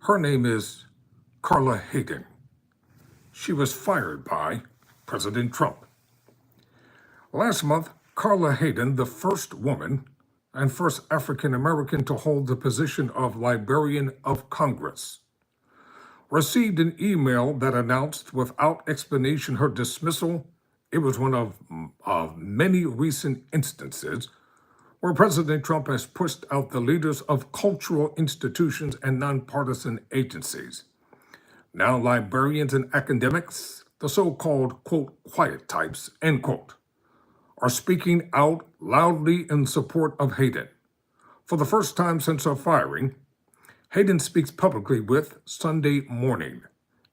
Her name is Carla Hayden. She was fired by President Trump. Last month, Carla Hayden, the first woman and first African American to hold the position of Librarian of Congress, received an email that announced without explanation her dismissal. It was one of many recent instances where President Trump has pushed out the leaders of cultural institutions and nonpartisan agencies. Now librarians and academics, the so-called, quote, quiet types, end quote, are speaking out loudly in support of Hayden. For the first time since her firing, Hayden speaks publicly with Sunday Morning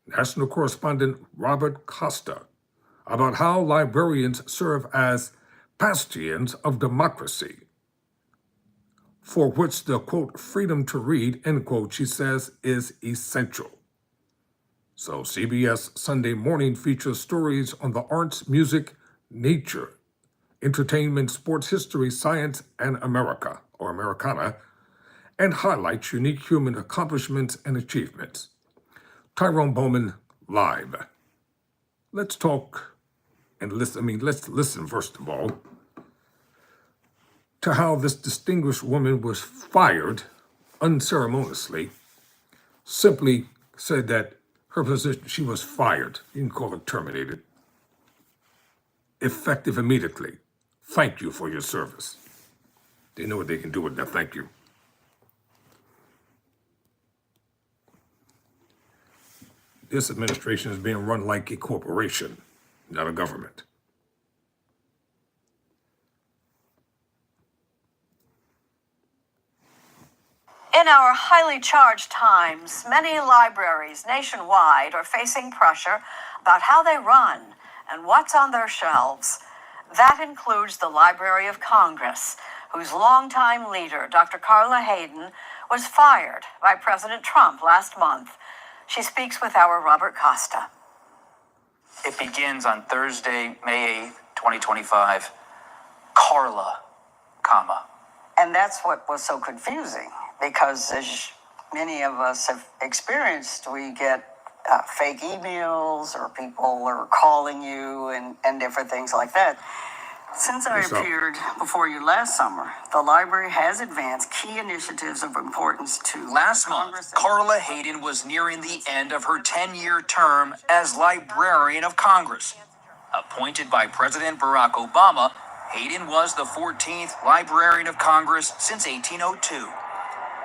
national correspondent Robert Costa about how librarians serve as bastions of democracy, for which the, quote, freedom to read, end quote, she says, is essential. So CBS Sunday Morning features stories on the arts, music, nature, entertainment, sports, history, science, and America, or Americana, and highlights unique human accomplishments and achievements. Tyrone Bowman, live. Let's talk and listen. Let's listen, first of all, to how this distinguished woman was fired unceremoniously, simply said that her position, she was fired. You can call it terminated. Effective immediately. Thank you for your service. They know what they can do with that thank you. This administration is being run like a corporation, not a government. In our highly charged times, many libraries nationwide are facing pressure about how they run and what's on their shelves. That includes the Library of Congress, whose longtime leader, Dr. Carla Hayden, was fired by President Trump last month. She speaks with our Robert Costa. It begins on Thursday, May 8th, 2025. Carla, comma. And that's what was so confusing, because as many of us have experienced, we get fake emails or people are calling you and different things like that. Since I appeared before you last summer, the library has advanced key initiatives of importance to Last month, Carla Hayden was nearing the end of her 10-year term as Librarian of Congress. Appointed by President Barack Obama, Hayden was the 14th Librarian of Congress since 1802.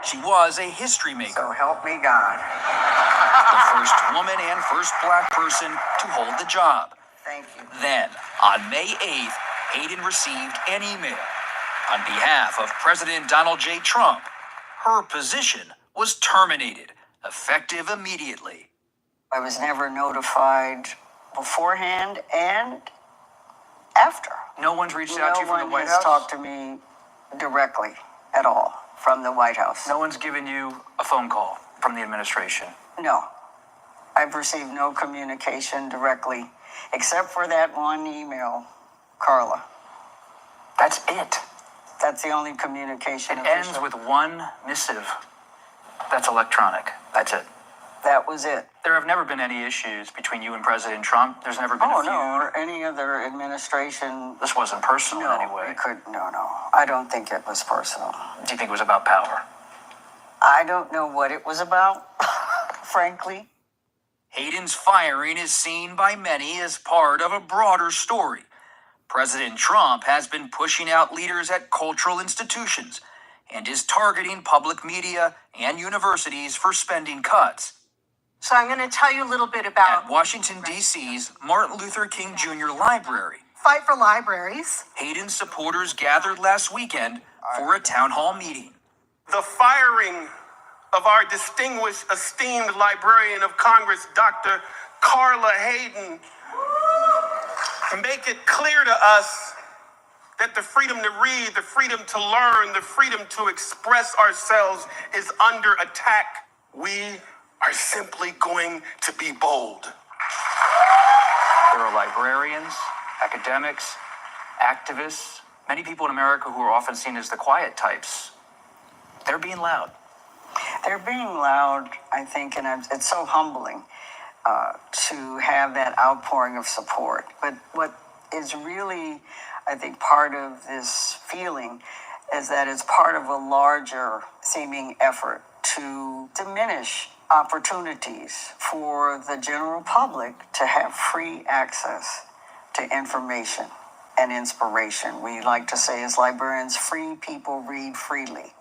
She was a history maker. So help me God. The first woman and first black person to hold the job. Thank you. Then, on May 8th, Hayden received an email. On behalf of President Donald J. Trump, her position was terminated, effective immediately. I was never notified beforehand and after. No one's reached out to you from the White No one has House? talked to me directly at all from the White House. No one's given you a phone call from the administration? No. I've received no communication directly, except for that one email, Carla. That's it. That's the only communication. It ends with one missive. That's electronic. That's it. That was it. There have never been any issues between you and President Trump. There's never been a feud. No, or any other administration. This wasn't personal in any way. No. I don't think it was personal. Do you think it was about power? I don't know what it was about, frankly. Hayden's firing is seen by many as part of a broader story. President Trump has been pushing out leaders at cultural institutions and is targeting public media and universities for spending cuts. So I'm going to tell you a little bit about At Washington, D.C.'s Martin Luther King Jr. Library, Fight for Libraries. Hayden's supporters gathered last weekend for a town hall meeting. The firing of our distinguished, esteemed Librarian of Congress, Dr. Carla Hayden, make it clear to us that the freedom to read, the freedom to learn, the freedom to express ourselves is under attack. We are simply going to be bold. There are librarians, academics, activists, many people in America who are often seen as the quiet types. They're being loud. They're being loud, I think, and it's so humbling to have that outpouring of support. But what is really, I think, part of this feeling is that it's part of a larger seeming effort to diminish opportunities for the general public to have free access to information and inspiration. We like to say as librarians, free people read freely.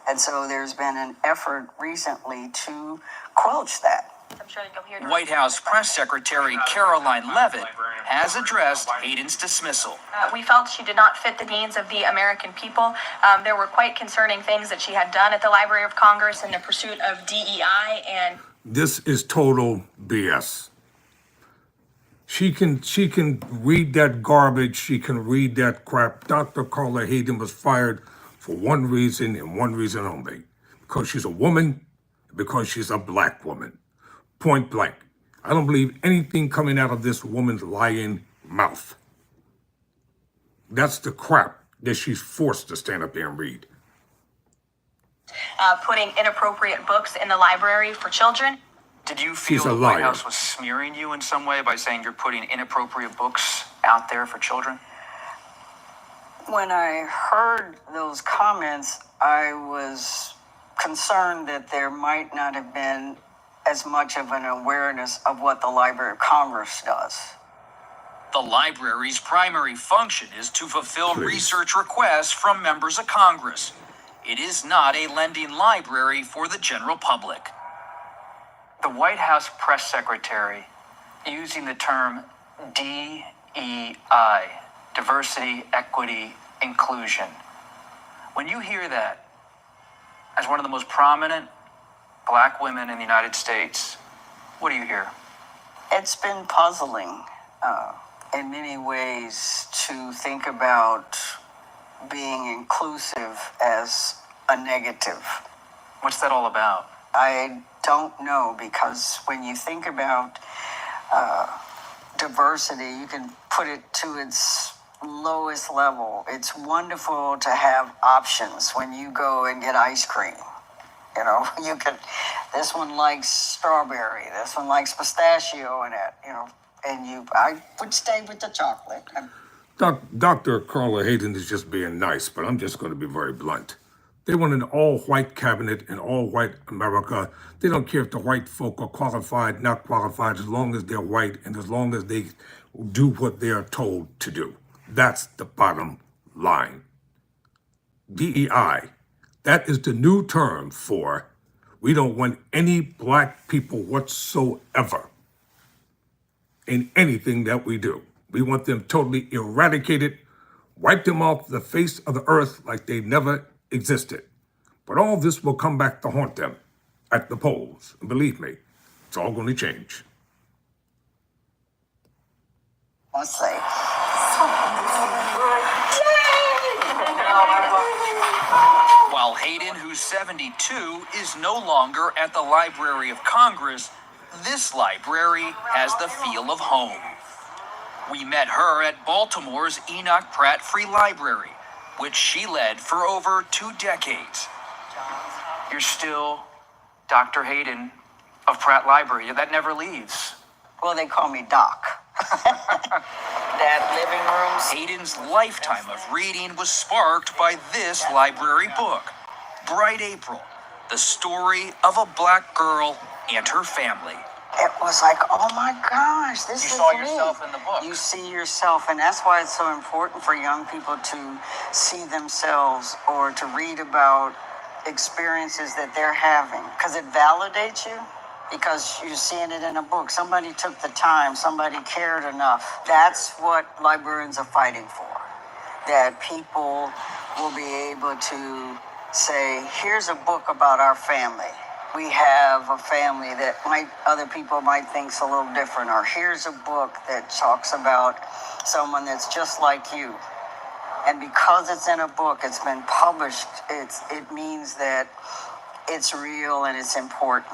And so there's been an effort recently to quench that. I'm sure you'll hear White House Press Secretary Caroline Leavitt has addressed Hayden's dismissal. We felt she did not fit the needs of the American people. There were quite concerning things that she had done at the Library of Congress in the pursuit of DEI, and This is total BS. She can read that garbage. She can read that crap. Dr. Carla Hayden was fired for one reason and one reason only. Because she's a woman, because she's a black woman. Point blank. I don't believe anything coming out of this woman's lying mouth. That's the crap that she's forced to stand up there and read. putting inappropriate books in the library for children. Did you She's feel a the White liar. House was smearing you in some way by saying you're putting inappropriate books out there for children? When I heard those comments, I was concerned that there might not have been as much of an awareness of what the Library of Congress does. The library's primary function is to fulfill Please. research requests from members of Congress. It is not a lending library for the general public. The White House press secretary using the term DEI, diversity, equity, inclusion. When you hear that, as one of the most prominent black women in the United States, what do you hear? It's been puzzling in many ways to think about being inclusive as a negative. What's that all about? I don't know, because when you think about diversity, you can put it to its lowest level. It's wonderful to have options when you go and get ice cream. You know, you can, this one likes strawberry, this one likes pistachio in it, you know, and I would stay with the chocolate. Dr. Carla Hayden is just being nice, but I'm just going to be very blunt. They want an all-white cabinet in all-white America. They don't care if the white folk are qualified, not qualified, as long as they're white and as long as they do what they are told to do. That's the bottom line. DEI, that is the new term for we don't want any black people whatsoever in anything that we do. We want them totally eradicated, wipe them off the face of the earth like they never existed. But all this will come back to haunt them at the polls. And believe me, it's all going to change. Let's say. While Hayden, who's 72, is no longer at the Library of Congress, this library has the feel of home. We met her at Baltimore's Enoch Pratt Free Library, which she led for over 2 decades. You're still Dr. Hayden of Pratt Library. That never leaves. Well, they call me Doc. That living room. Hayden's lifetime of reading was sparked by this library book, Bright April, the story of a black girl and her family. It was like, oh my gosh, this You is saw me. yourself in the book. You see yourself, and that's why it's so important for young people to see themselves or to read about experiences that they're having, because it validates you, because you're seeing it in a book. Somebody took the time, somebody cared enough. That's what librarians are fighting for, that people will be able to say, here's a book about our family. We have a family that other people might think's a little different, or here's a book that talks about someone that's just like you. And because it's in a book, it's been published, it means that it's real and it's important.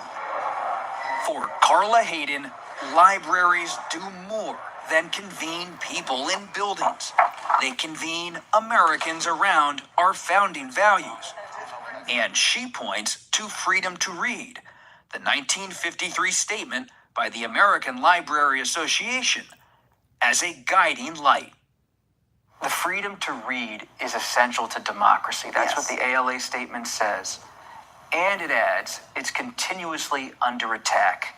For Carla Hayden, libraries do more than convene people in buildings. They convene Americans around our founding values. And she points to freedom to read, the 1953 statement by the American Library Association, as a guiding light. The freedom to read is essential to democracy. That's Yes. what the ALA statement says. And it adds, it's continuously under attack.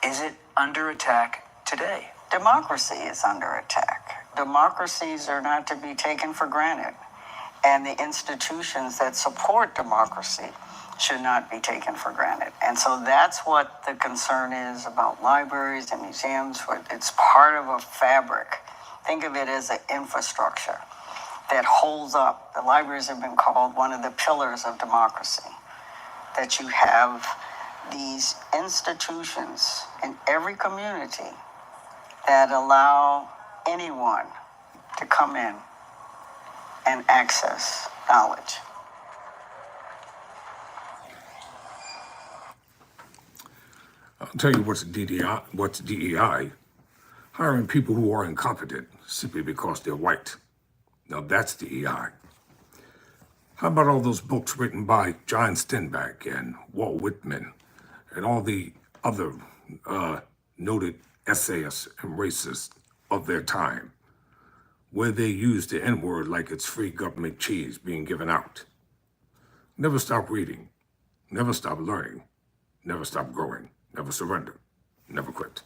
Is it under attack today? Democracy is under attack. Democracies are not to be taken for granted. And the institutions that support democracy should not be taken for granted. And so that's what the concern is about libraries and museums. It's part of a fabric. Think of it as an infrastructure that holds up. The libraries have been called one of the pillars of democracy. That you have these institutions in every community that allow anyone to come in and access knowledge. I'll tell you what's DEI. Hiring people who are incompetent simply because they're white. Now that's DEI. How about all those books written by John Steinbeck and Walt Whitman and all the other noted essayists and racists of their time, where they use the N-word like it's free government cheese being given out? Never stop reading, never stop learning, never stop growing, never surrender, never quit.